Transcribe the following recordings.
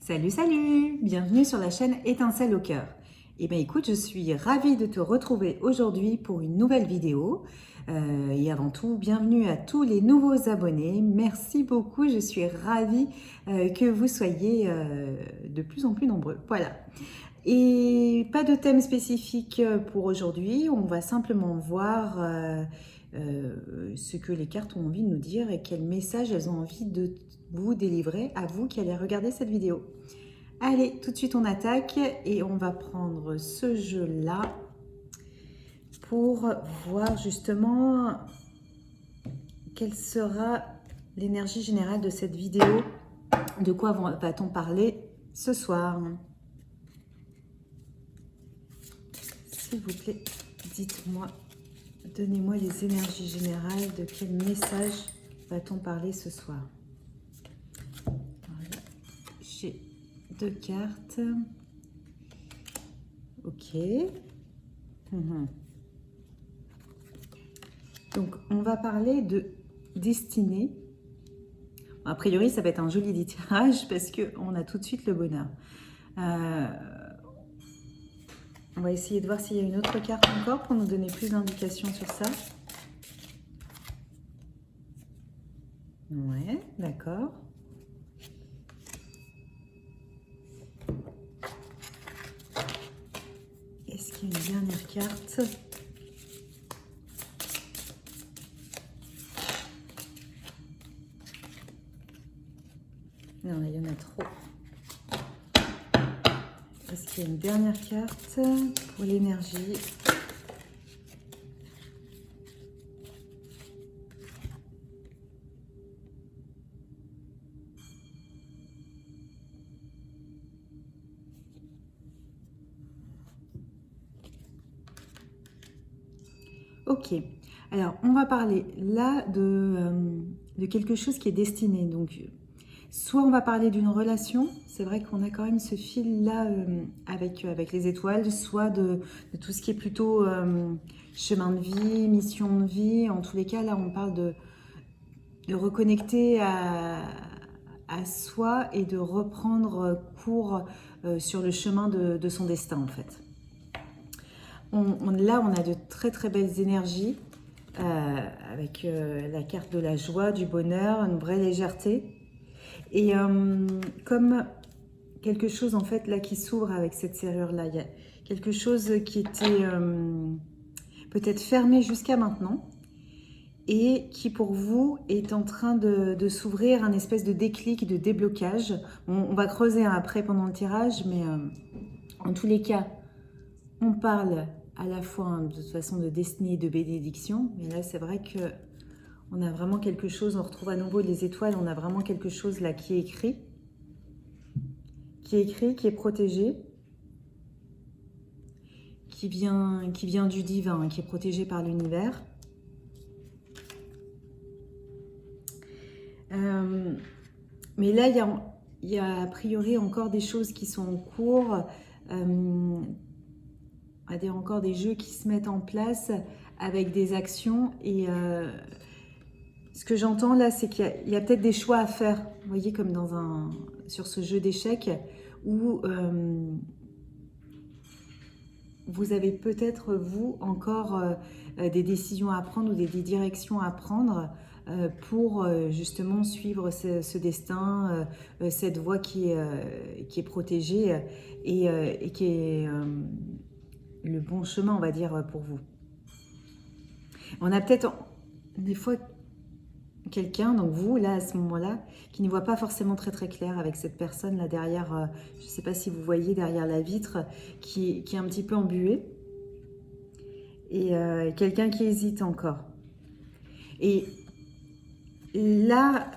Salut, salut! Bienvenue sur la chaîne Étincelle au cœur. Eh bien écoute, je suis ravie de te retrouver aujourd'hui pour une nouvelle vidéo. Et avant tout, bienvenue à tous les nouveaux abonnés. Merci beaucoup, je suis ravie que vous soyez de plus en plus nombreux. Voilà. Et pas de thème spécifique pour aujourd'hui, on va simplement voir ce que les cartes ont envie de nous dire et quel message elles ont envie de vous délivrer à vous qui allez regarder cette vidéo. Allez, tout de suite on attaque et on va prendre ce jeu-là pour voir justement quelle sera l'énergie générale de cette vidéo, de quoi va-t-on parler ce soir. S'il vous plaît, dites-moi, donnez-moi les énergies générales, de quel message va-t-on parler ce soir. Voilà. J'ai deux cartes. Ok. Donc, on va parler de destinée. A priori, ça va être un joli tirage parce qu'on a tout de suite le bonheur. On va essayer de voir s'il y a une autre carte encore pour nous donner plus d'indications sur ça. Ouais, d'accord. Est-ce qu'il y a une dernière carte ? Non, là, il y en a trop. Est-ce qu'il y a une dernière carte pour l'énergie ? Ok, alors on va parler là de quelque chose qui est destiné. Donc, soit on va parler d'une relation, c'est vrai qu'on a quand même ce fil-là avec les étoiles, soit de tout ce qui est plutôt chemin de vie, mission de vie. En tous les cas, là, on parle de reconnecter à soi et de reprendre cours sur le chemin de son destin, en fait. Là, on a de très très belles énergies avec la carte de la joie, du bonheur, une vraie légèreté. Et comme quelque chose en fait là qui s'ouvre avec cette serrure-là, il y a quelque chose qui était peut-être fermé jusqu'à maintenant et qui pour vous est en train de s'ouvrir, un espèce de déclic, de déblocage. On va creuser après pendant le tirage, mais en tous les cas, on parle à la fois de toute façon de destinée et de bénédiction, mais là c'est vrai que on a vraiment quelque chose, on retrouve à nouveau les étoiles, on a vraiment quelque chose là qui est écrit, qui est protégé, qui vient du divin, qui est protégé par l'univers. Mais là, il y a a priori encore des choses qui sont en cours, encore des jeux qui se mettent en place avec des actions. Et ce que j'entends là, c'est qu'il y a peut-être des choix à faire. Vous voyez, comme sur ce jeu d'échecs où vous avez peut-être, vous, encore des décisions à prendre ou des directions à prendre pour justement suivre ce destin, cette voie qui est protégée et qui est le bon chemin, on va dire, pour vous. On a peut-être des fois quelqu'un, donc vous, là, à ce moment-là, qui ne voit pas forcément très très clair avec cette personne là derrière, je ne sais pas si vous voyez derrière la vitre, qui est un petit peu embuée, et quelqu'un qui hésite encore. Et là,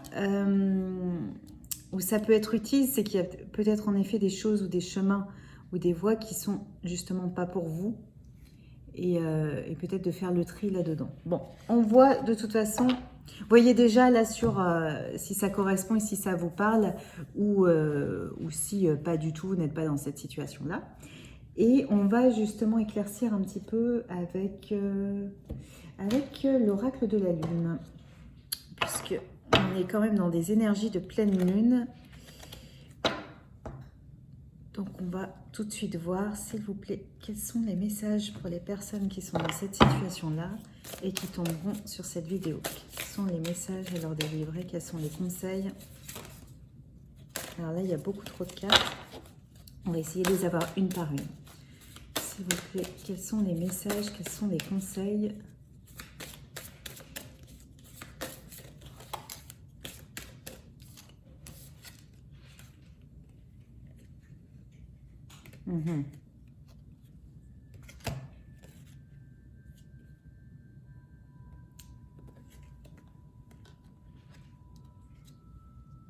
où ça peut être utile, c'est qu'il y a peut-être en effet des choses ou des chemins ou des voies qui sont justement pas pour vous, et peut-être de faire le tri là-dedans. Bon, on voit de toute façon, voyez déjà là sur si ça correspond et si ça vous parle, ou si pas du tout, vous n'êtes pas dans cette situation-là. Et on va justement éclaircir un petit peu avec l'oracle de la lune, puisque on est quand même dans des énergies de pleine lune. Donc on va tout de suite voir, s'il vous plaît, quels sont les messages pour les personnes qui sont dans cette situation-là et qui tomberont sur cette vidéo. Quels sont les messages à leur délivrer, quels sont les conseils. Alors là, il y a beaucoup trop de cartes. On va essayer de les avoir une par une. S'il vous plaît, quels sont les messages, quels sont les conseils ?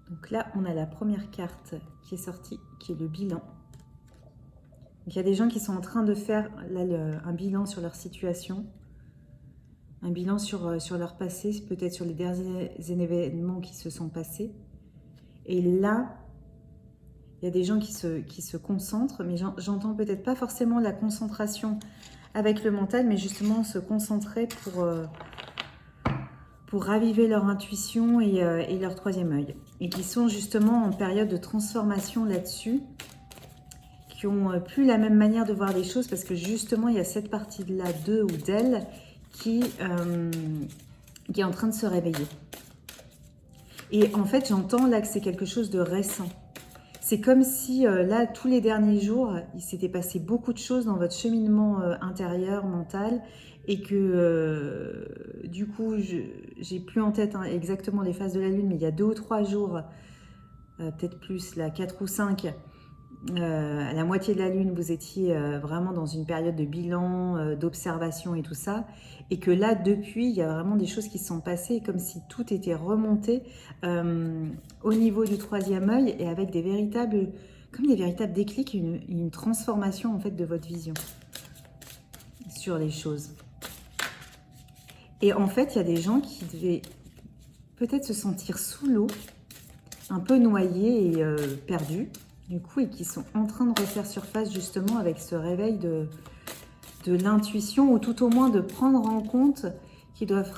Donc là, on a la première carte qui est sortie, qui est le bilan. Donc, il y a des gens qui sont en train de faire là, un bilan sur leur situation, un bilan sur leur passé, peut-être sur les derniers événements qui se sont passés. Et là, il y a des gens qui se concentrent, mais j'entends peut-être pas forcément la concentration avec le mental, mais justement se concentrer pour raviver leur intuition et leur troisième œil. Et qui sont justement en période de transformation là-dessus, qui ont plus la même manière de voir les choses, parce que justement, il y a cette partie-là d'eux ou d'elles qui est en train de se réveiller. Et en fait, j'entends là que c'est quelque chose de récent. C'est comme si là, tous les derniers jours, il s'était passé beaucoup de choses dans votre cheminement intérieur, mental, et que du coup, j'ai plus en tête exactement les phases de la Lune, mais il y a 2 ou 3 jours, peut-être plus, là, 4 ou 5, à la moitié de la Lune, vous étiez vraiment dans une période de bilan, d'observation et tout ça, et que là, depuis, il y a vraiment des choses qui se sont passées, comme si tout était remonté au niveau du troisième œil, et avec des véritables déclics, une transformation en fait de votre vision sur les choses. Et en fait, il y a des gens qui devaient peut-être se sentir sous l'eau, un peu noyés et perdus, du coup, et qui sont en train de refaire surface justement avec ce réveil de l'intuition, ou tout au moins de prendre en compte qu'ils doivent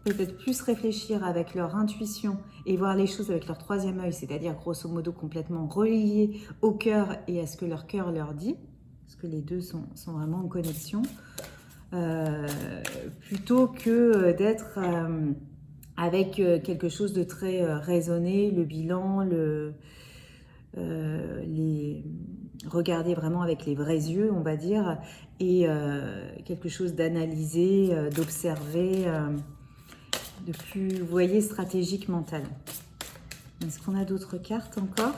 peut-être plus réfléchir avec leur intuition et voir les choses avec leur troisième œil, c'est-à-dire grosso modo complètement reliés au cœur et à ce que leur cœur leur dit, parce que les deux sont vraiment en connexion, plutôt que d'être avec quelque chose de très raisonné, le bilan, regarder vraiment avec les vrais yeux, on va dire, et quelque chose d'analysé, d'observer, de plus, vous voyez, stratégique, mental. Est-ce qu'on a d'autres cartes encore ?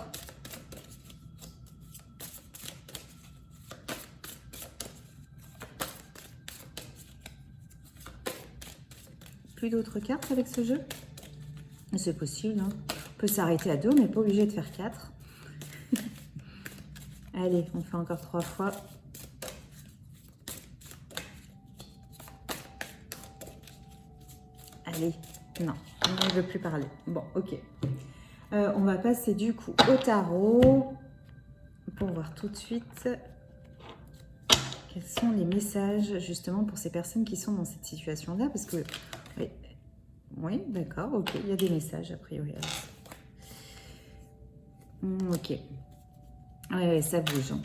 Plus d'autres cartes avec ce jeu ? C'est possible, hein. On peut s'arrêter à 2, on n'est pas obligé de faire 4. Allez, on fait encore 3 fois. Allez, non, on ne veut plus parler. Bon, ok. On va passer du coup au tarot pour voir tout de suite quels sont les messages justement pour ces personnes qui sont dans cette situation-là. Parce que, oui, d'accord, ok, il y a des messages a priori. Ok. Ouais, ça bouge. Hein.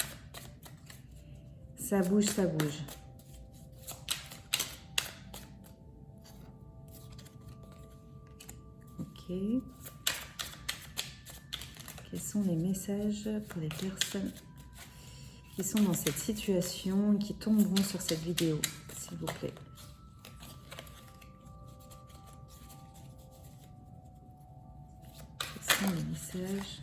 Ça bouge, ça bouge. Ok. Quels sont les messages pour les personnes qui sont dans cette situation et qui tomberont sur cette vidéo, s'il vous plaît? Quels sont les messages ?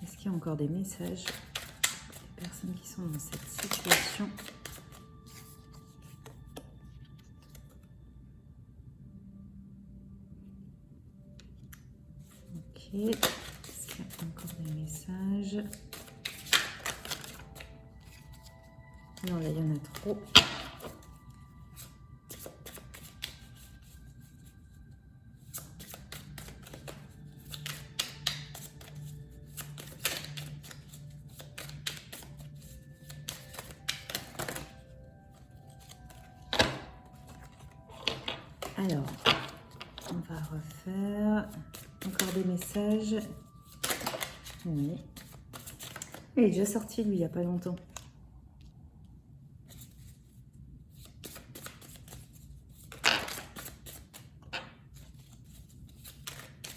Est-ce qu'il y a encore des messages pour les personnes qui sont dans cette situation? Ok. Est-ce qu'il y a encore des messages? Non, là, il y en a trop. Alors, on va refaire encore des messages. Oui. Il est déjà sorti, lui, il n'y a pas longtemps.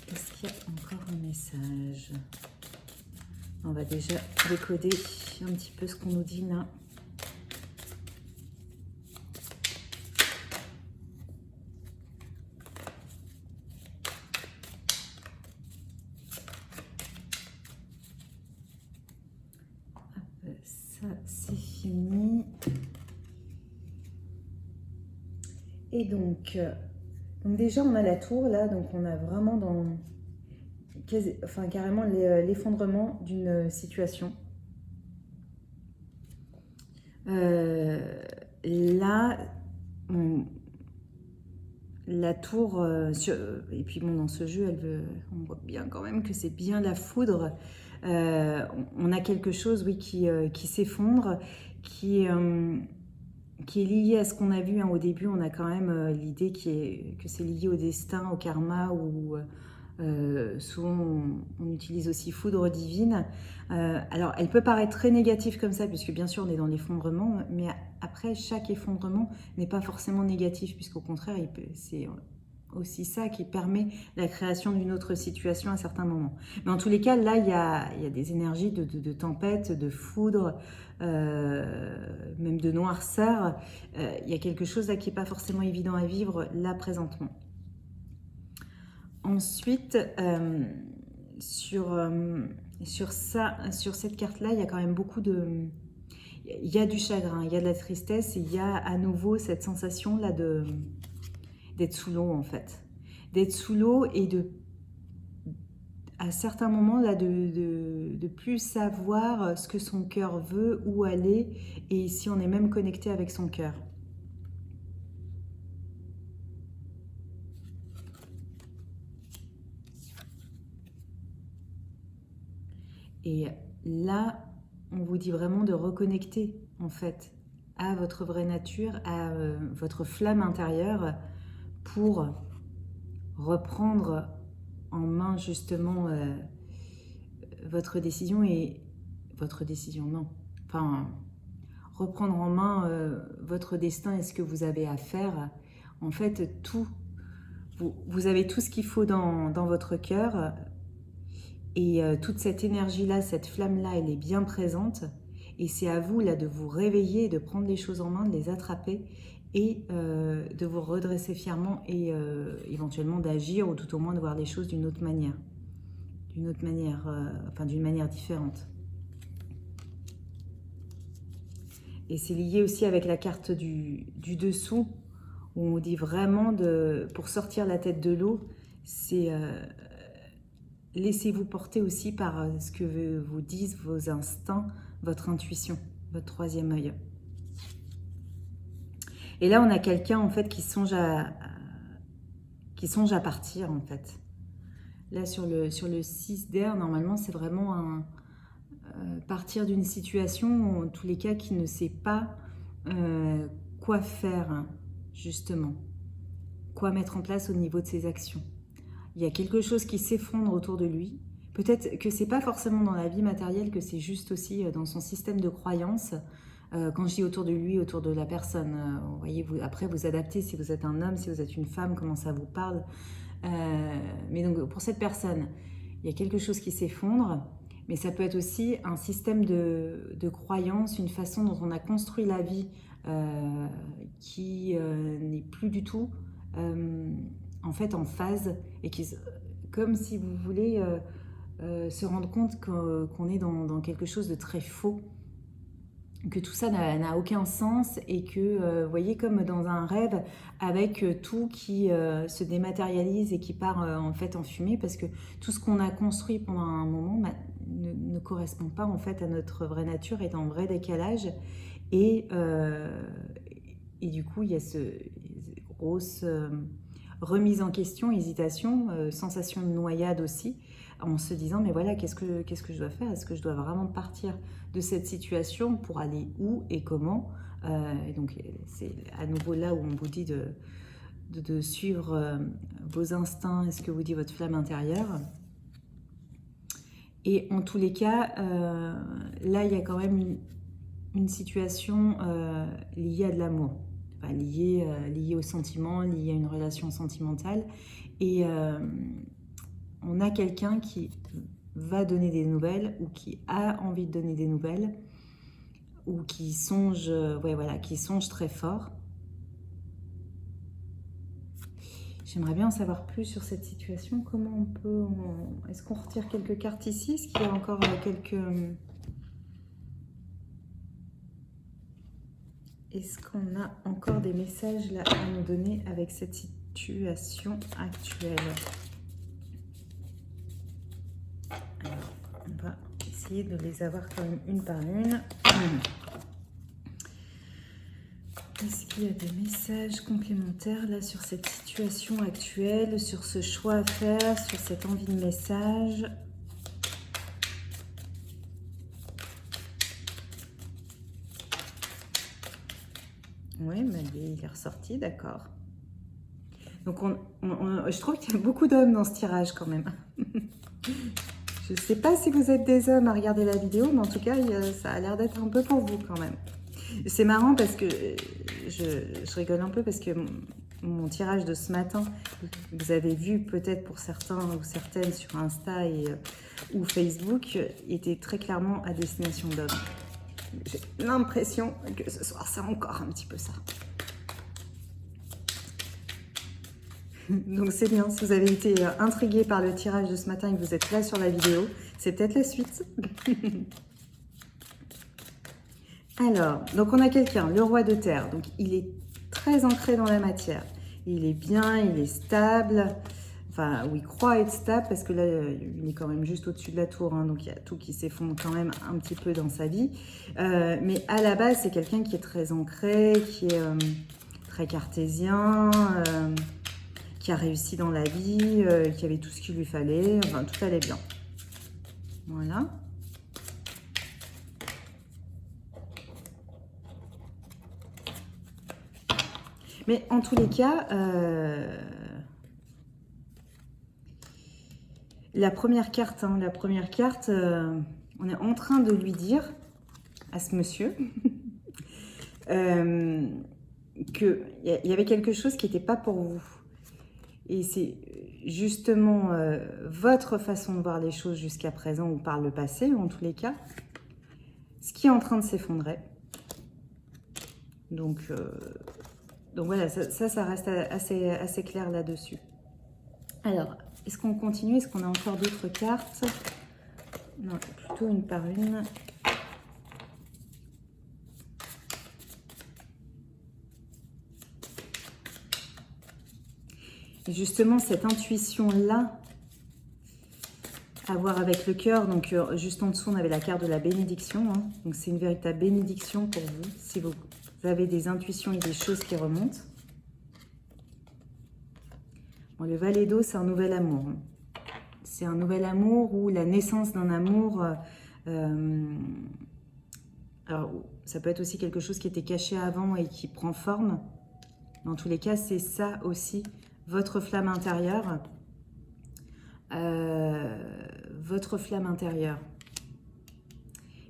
Est-ce qu'il y a encore un message? On va déjà décoder un petit peu ce qu'on nous dit là. Ça, c'est fini. Et donc déjà, on a la tour là, donc on a vraiment carrément l'effondrement d'une situation. Là, la tour, et puis bon, dans ce jeu, on voit bien quand même que c'est bien la foudre. On a quelque chose, oui, qui s'effondre, qui est lié à ce qu'on a vu, hein. Au début, on a quand même l'idée que c'est lié au destin, au karma, ou souvent on utilise aussi foudre divine. Alors, elle peut paraître très négative comme ça, puisque bien sûr on est dans l'effondrement, mais après, chaque effondrement n'est pas forcément négatif, puisqu'au contraire, c'est aussi ça qui permet la création d'une autre situation à certains moments. Mais en tous les cas, là, il y a des énergies de tempête, de foudre, même de noirceur. Il y a quelque chose là qui n'est pas forcément évident à vivre là présentement. Ensuite, sur cette carte-là, il y a quand même beaucoup de... Il y a du chagrin, il y a de la tristesse, et il y a à nouveau cette sensation-là d'être sous l'eau, en fait. D'être sous l'eau et à certains moments, là, de plus savoir ce que son cœur veut, où aller, et si on est même connecté avec son cœur. Et là, on vous dit vraiment de reconnecter, en fait, à votre vraie nature, à votre flamme intérieure, pour reprendre en main, justement, votre décision non. Enfin, reprendre en main votre destin et ce que vous avez à faire. En fait, vous avez tout ce qu'il faut dans votre cœur. Et toute cette énergie-là, cette flamme-là, elle est bien présente. Et c'est à vous là de vous réveiller, de prendre les choses en main, de les attraper et de vous redresser fièrement et éventuellement d'agir ou tout au moins de voir les choses d'une autre manière. D'une manière différente. Et c'est lié aussi avec la carte du dessous, où on dit vraiment, pour sortir la tête de l'eau, c'est... laissez-vous porter aussi par ce que vous disent vos instincts, votre intuition, votre troisième œil. Et là, on a quelqu'un en fait qui songe à partir en fait. Là, sur le 6 d'air, normalement, c'est vraiment partir d'une situation, en tous les cas, qui ne sait pas quoi faire, justement. Quoi mettre en place au niveau de ses actions. Il y a quelque chose qui s'effondre autour de lui. Peut-être que c'est pas forcément dans la vie matérielle, que c'est juste aussi dans son système de croyances. Quand je dis autour de lui, autour de la personne, vous voyez, après vous adaptez si vous êtes un homme, si vous êtes une femme, comment ça vous parle. Mais donc pour cette personne, il y a quelque chose qui s'effondre, mais ça peut être aussi un système de croyances, une façon dont on a construit la vie qui n'est plus du tout en fait en phase, et qui, comme si vous voulez se rendre compte qu'on est dans quelque chose de très faux, que tout ça n'a aucun sens, et que vous voyez, comme dans un rêve, avec tout qui se dématérialise et qui part en fait en fumée, parce que tout ce qu'on a construit pendant un moment ne correspond pas en fait à notre vraie nature, est en vrai décalage, et du coup il y a cette grosse remise en question, hésitation, sensation de noyade aussi, en se disant mais voilà, qu'est-ce que je dois faire? Est-ce que je dois vraiment partir de cette situation pour aller où et comment? Et donc c'est à nouveau là où on vous dit de suivre vos instincts et ce que vous dit votre flamme intérieure. Et en tous les cas, là, il y a quand même une situation liée à de l'amour, enfin, liée au sentiment, liée à une relation sentimentale. Et on a quelqu'un qui va donner des nouvelles ou qui a envie de donner des nouvelles ou qui songe, ouais, voilà, qui songe très fort. J'aimerais bien en savoir plus sur cette situation. Comment on peut... Est-ce qu'on retire quelques cartes ici? Est-ce qu'il y a encore quelques... Est-ce qu'on a encore des messages là à nous donner avec cette situation actuelle? Alors, on va essayer de les avoir quand même une par une. Est-ce qu'il y a des messages complémentaires là sur cette situation actuelle, sur ce choix à faire, sur cette envie de message? Oui, mais il est ressorti, d'accord. Donc, je trouve qu'il y a beaucoup d'hommes dans ce tirage quand même. Je ne sais pas si vous êtes des hommes à regarder la vidéo, mais en tout cas, ça a l'air d'être un peu pour vous quand même. C'est marrant parce que je rigole un peu parce que mon tirage de ce matin, vous avez vu peut-être pour certains ou certaines sur Insta ou Facebook, était très clairement à destination d'hommes. J'ai l'impression que ce soir, c'est encore un petit peu ça. Donc c'est bien, si vous avez été intrigué par le tirage de ce matin et que vous êtes là sur la vidéo, c'est peut-être la suite. Alors, donc on a quelqu'un, le roi de terre, donc il est très ancré dans la matière. Il est bien, il est stable, enfin, où il croit être stable, parce que là, il est quand même juste au-dessus de la tour, hein, donc il y a tout qui s'effondre quand même un petit peu dans sa vie. Mais à la base, c'est quelqu'un qui est très ancré, qui est très cartésien, qui a réussi dans la vie, qui avait tout ce qu'il lui fallait, enfin, tout allait bien. Voilà. Mais en tous les cas, la première carte, on est en train de lui dire à ce monsieur qu'il y avait quelque chose qui n'était pas pour vous. Et c'est justement votre façon de voir les choses jusqu'à présent ou par le passé, en tous les cas, ce qui est en train de s'effondrer. Donc voilà, ça reste assez clair là-dessus. Alors, est-ce qu'on continue? Est-ce qu'on a encore d'autres cartes? Non, plutôt une par une. Et justement, cette intuition-là, à voir avec le cœur, donc juste en dessous, on avait la carte de la bénédiction. Hein. Donc, c'est une véritable bénédiction pour vous, si vous avez des intuitions et des choses qui remontent. Bon, le valet d'eau, c'est un nouvel amour. C'est un nouvel amour ou la naissance d'un amour. Alors, ça peut être aussi quelque chose qui était caché avant et qui prend forme. Dans tous les cas, c'est ça aussi, votre flamme intérieure. Votre flamme intérieure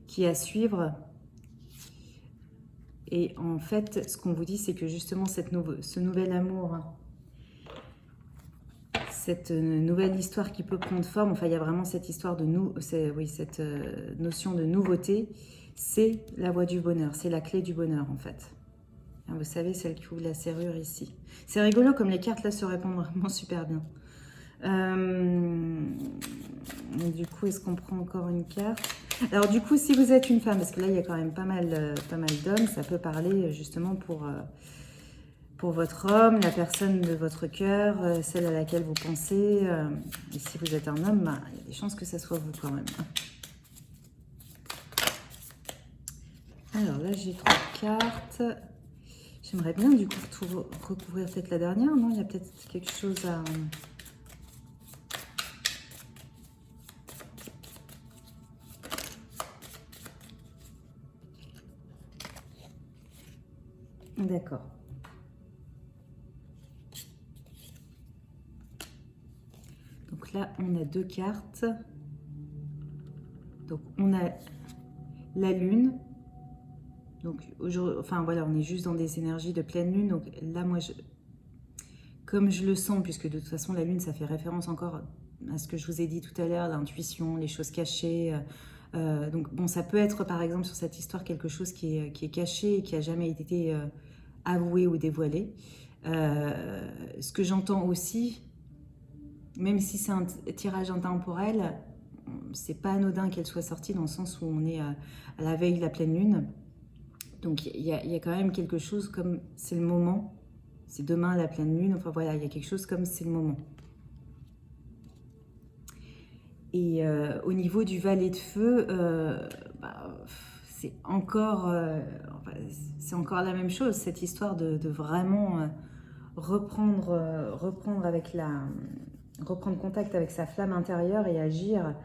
qui est à suivre. Et en fait, ce qu'on vous dit, c'est que justement, ce nouvel amour, cette nouvelle histoire qui peut prendre forme, enfin, il y a vraiment cette histoire de cette notion de nouveauté, c'est la voie du bonheur, c'est la clé du bonheur, en fait. Vous savez, celle qui ouvre la serrure ici. C'est rigolo, comme les cartes là se répondent vraiment super bien. Du coup, est-ce qu'on prend encore une carte? Alors du coup, si vous êtes une femme, parce que là, il y a quand même pas mal d'hommes, ça peut parler justement pour votre homme, la personne de votre cœur, celle à laquelle vous pensez. Et si vous êtes un homme, bah, il y a des chances que ça soit vous quand même. Alors là, j'ai 3 cartes. J'aimerais bien du coup tout recouvrir peut-être la dernière, non? Il y a peut-être quelque chose à... D'accord. Donc là, on a 2 cartes. Donc on a la lune. Donc aujourd'hui, enfin voilà, on est juste dans des énergies de pleine lune. Donc là, moi, comme je le sens, puisque de toute façon, la lune, ça fait référence encore à ce que je vous ai dit tout à l'heure, l'intuition, les choses cachées. Donc bon, ça peut être par exemple sur cette histoire quelque chose qui est caché et qui n'a jamais été avoué ou dévoilé. Ce que j'entends aussi, même si c'est un tirage intemporel, c'est pas anodin qu'elle soit sortie dans le sens où on est à la veille de la pleine lune. Donc il y a quand même quelque chose comme c'est le moment, c'est demain la pleine lune, enfin voilà, il y a quelque chose comme c'est le moment. Et au niveau du valet de feu, c'est encore la même chose, cette histoire de vraiment reprendre contact avec sa flamme intérieure et agir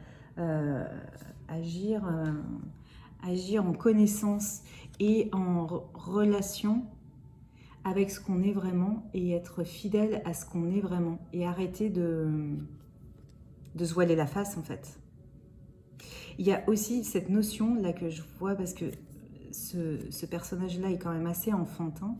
en connaissance et en relation avec ce qu'on est vraiment et être fidèle à ce qu'on est vraiment et arrêter de se voiler la face en fait. Il y a aussi cette notion là que je vois parce que ce personnage-là est quand même assez enfantin.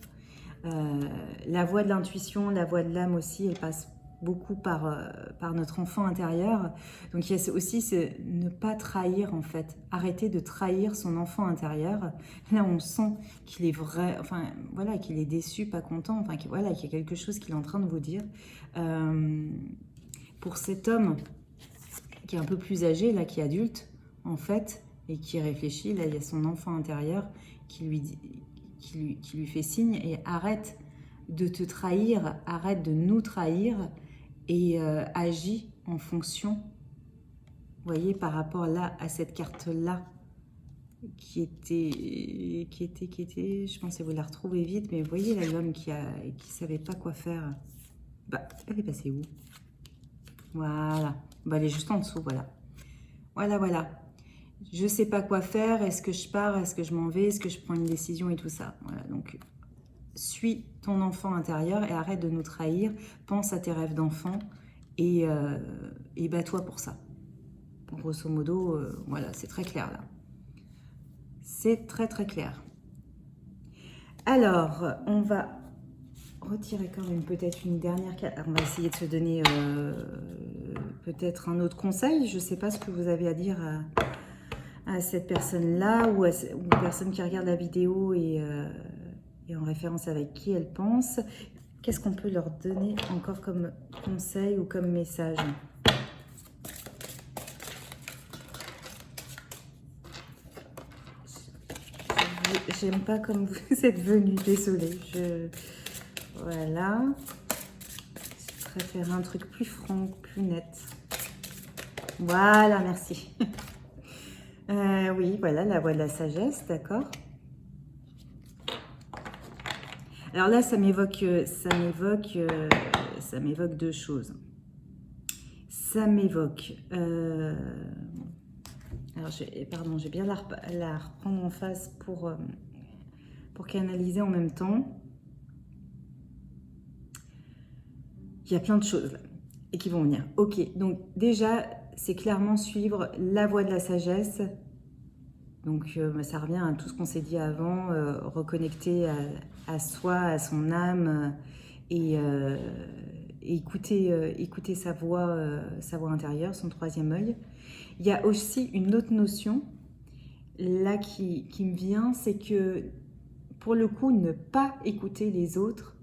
La voix de l'intuition, la voix de l'âme aussi, elle passe beaucoup par notre enfant intérieur. Donc il y a aussi ne pas trahir en fait, arrêter de trahir son enfant intérieur. Là on sent qu'il est vrai, enfin voilà, qu'il est déçu, pas content, enfin qu'il y a quelque chose qu'il est en train de vous dire. Pour cet homme qui est un peu plus âgé, là, qui est adulte en fait, et qui réfléchit, là il y a son enfant intérieur qui lui fait signe et arrête de te trahir, arrête de nous trahir et agis en fonction, vous voyez, par rapport là à cette carte-là qui était, je pensais vous la retrouver vite, mais vous voyez là l'homme qui savait pas quoi faire. Bah, elle est passée où? Voilà, bah, elle est juste en dessous, voilà. Voilà. Je sais pas quoi faire, est-ce que je pars, est-ce que je m'en vais, est-ce que je prends une décision et tout ça. Voilà, donc suis ton enfant intérieur et arrête de nous trahir, pense à tes rêves d'enfant et bats-toi pour ça. Grosso modo, voilà, c'est très clair là. C'est très clair. Alors, on va retirer quand même peut-être une dernière carte. On va essayer de se donner peut-être un autre conseil. Je ne sais pas ce que vous avez à dire à cette personne-là ou aux personnes qui regardent la vidéo et en référence avec qui elle pense. Qu'est-ce qu'on peut leur donner encore comme conseil ou comme message? J'aime pas comme vous êtes venu, désolée. Voilà. Je préfère un truc plus franc, plus net. Voilà, merci. Oui, voilà, la voie de la sagesse, d'accord. Alors là, ça m'évoque deux choses. Ça m'évoque... alors, pardon, je vais bien la reprendre en face pour canaliser en même temps. Il y a plein de choses là, et qui vont venir. Ok, donc déjà, c'est clairement suivre la voie de la sagesse. Donc, ça revient à tout ce qu'on s'est dit avant, reconnecter à soi, à son âme, et écouter sa voix intérieure, son troisième œil. Il y a aussi une autre notion, là, qui me vient, c'est que, pour le coup, ne pas écouter les autres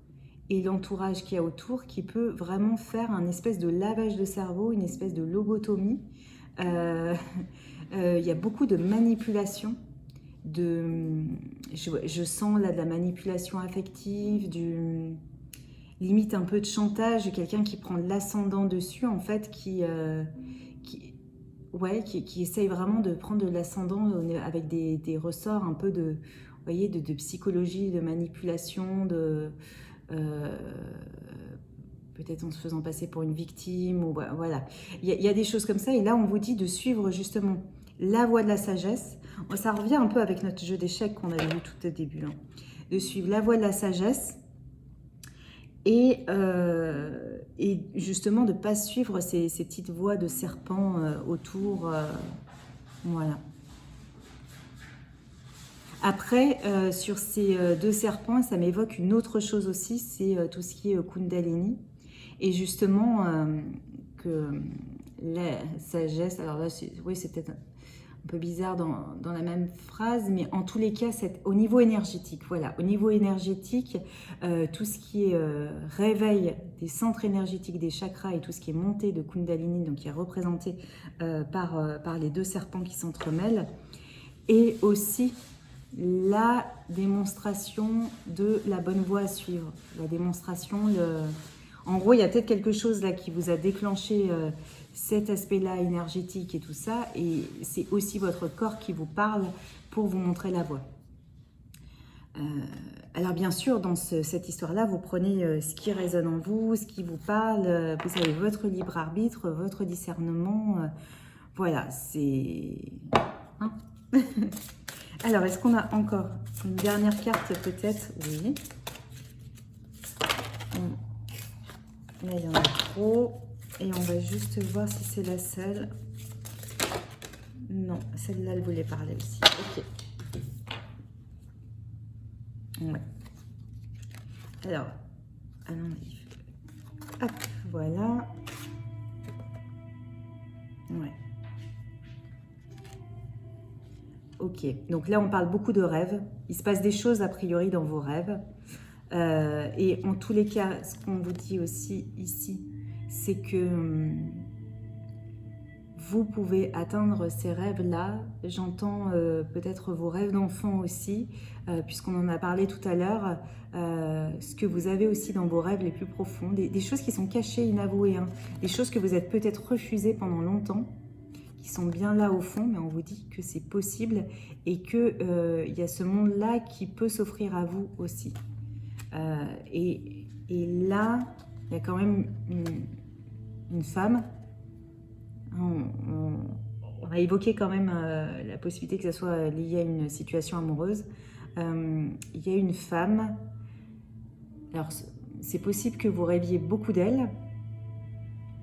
et l'entourage qu'il y a autour, qui peut vraiment faire un espèce de lavage de cerveau, une espèce de lobotomie. Il y a beaucoup de manipulation, je sens là de la manipulation affective, limite un peu de chantage, quelqu'un qui prend de l'ascendant dessus, en fait, qui essaye vraiment de prendre de l'ascendant avec des ressorts un peu de, vous voyez, de psychologie, de manipulation, peut-être en se faisant passer pour une victime, ou voilà. Il y a des choses comme ça, et là on vous dit de suivre justement la voie de la sagesse. Ça revient un peu avec notre jeu d'échecs qu'on avait vu tout au début, hein. De suivre la voie de la sagesse Et justement de ne pas suivre ces petites voies de serpent autour. Voilà. Après, sur ces deux serpents, ça m'évoque une autre chose aussi, c'est tout ce qui est Kundalini. Et justement, que la sagesse, alors là, oui, c'est peut-être un peu bizarre dans la même phrase, mais en tous les cas, au niveau énergétique, voilà, au niveau énergétique, tout ce qui est réveil des centres énergétiques, des chakras et tout ce qui est montée de Kundalini, donc qui est représenté par les deux serpents qui s'entremêlent, et aussi la démonstration de la bonne voie à suivre, la démonstration, en gros, il y a peut-être quelque chose là qui vous a déclenché cet aspect-là énergétique et tout ça, et c'est aussi votre corps qui vous parle pour vous montrer la voie. Alors bien sûr, dans cette histoire-là, vous prenez ce qui résonne en vous, ce qui vous parle, vous avez votre libre arbitre, votre discernement, voilà, c'est... Hein. Alors, est-ce qu'on a encore une dernière carte peut-être? Oui. Là, il y en a trop. Et on va juste voir si c'est la seule. Non, celle-là, elle voulait parler aussi. Ok. Ouais. Alors, allons-y. Hop, voilà. Ouais. Ok, donc là on parle beaucoup de rêves. Il se passe des choses a priori dans vos rêves. Et en tous les cas, ce qu'on vous dit aussi ici, c'est que vous pouvez atteindre ces rêves-là. J'entends peut-être vos rêves d'enfant aussi, puisqu'on en a parlé tout à l'heure. Ce que vous avez aussi dans vos rêves les plus profonds, des choses qui sont cachées, inavouées, hein, des choses que vous êtes peut-être refusées pendant longtemps, qui sont bien là au fond, mais on vous dit que c'est possible et qu'il y a ce monde-là qui peut s'offrir à vous aussi. Et là, il y a quand même une femme. On va évoquer quand même la possibilité que ça soit lié à une situation amoureuse. Il y a une femme. Alors, c'est possible que vous rêviez beaucoup d'elle.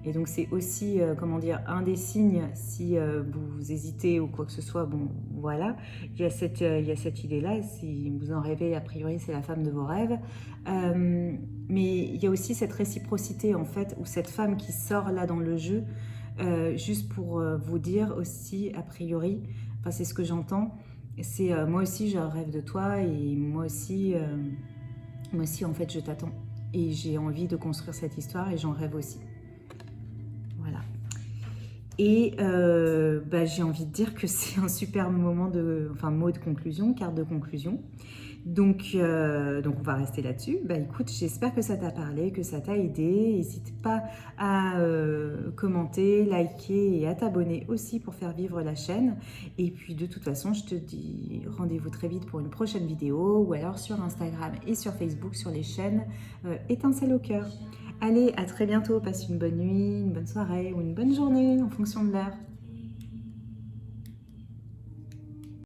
Et donc c'est aussi, comment dire, un des signes si vous hésitez ou quoi que ce soit, bon voilà, il y a cette idée-là, si vous en rêvez, a priori c'est la femme de vos rêves, mais il y a aussi cette réciprocité en fait, où cette femme qui sort là dans le jeu, juste pour vous dire aussi, a priori, enfin c'est ce que j'entends, c'est moi aussi je rêve de toi et moi aussi en fait je t'attends et j'ai envie de construire cette histoire et j'en rêve aussi. Voilà. Et j'ai envie de dire que c'est un super moment mot de conclusion, carte de conclusion. Donc on va rester là-dessus. Écoute, j'espère que ça t'a parlé, que ça t'a aidé. N'hésite pas à commenter, liker et à t'abonner aussi pour faire vivre la chaîne. Et puis de toute façon, je te dis rendez-vous très vite pour une prochaine vidéo ou alors sur Instagram et sur Facebook sur les chaînes Étincelle au cœur. Allez, à très bientôt. Passe une bonne nuit, une bonne soirée ou une bonne journée en fonction de l'heure.